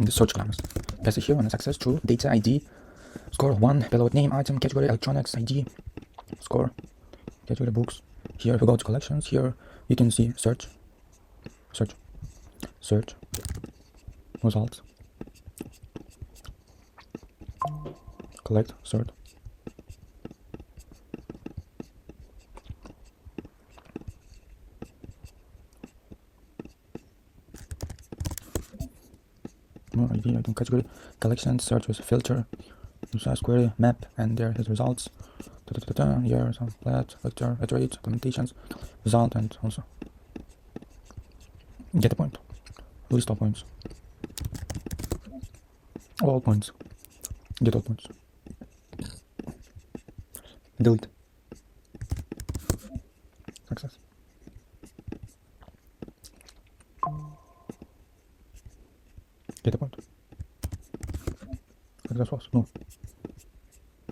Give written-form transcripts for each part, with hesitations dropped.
in the search class. Pass here on success true, data ID, score 1, payload name, item, category, electronics, ID, score, category books. Here if we go to collections, here you can see search, results, collect, sort. More ID, item, category, collections, search with filter, size query, map, and there is results. Here some plat, vector, iterate, implementations, result, and also get a point. List all points. All points. Get all points. Delete. Success. Get a point. Success was no.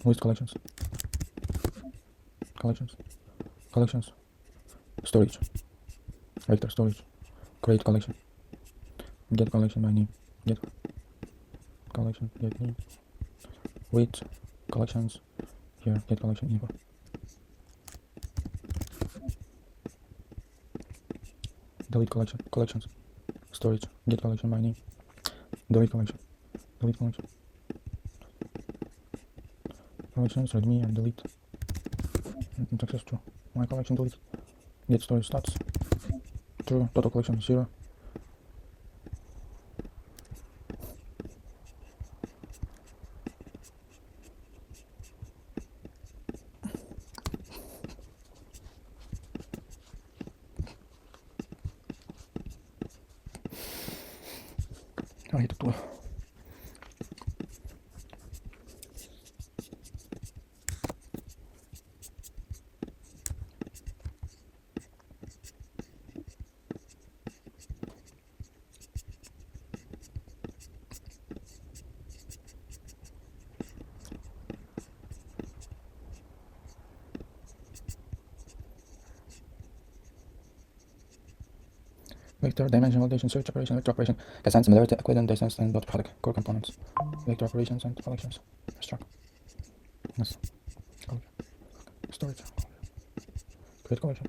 List collections. Collections. Storage. Vector storage. Create collection. Get collection by name. Get collection. Get name. Wait. Collections. Here. Get collection info. Delete collection. Collections. Storage. Get collection by name. Delete collection. Delete collection. Collections. Readme and delete. Success true. My collection delete. Get storage stats. True. Total collection 0. I hate it. Vector, dimension, validation, search operation, vector operation, Cosine, similarity, Euclidean, distance, and dot product, core components, vector operations and collections, struct, yes, storage, create collection.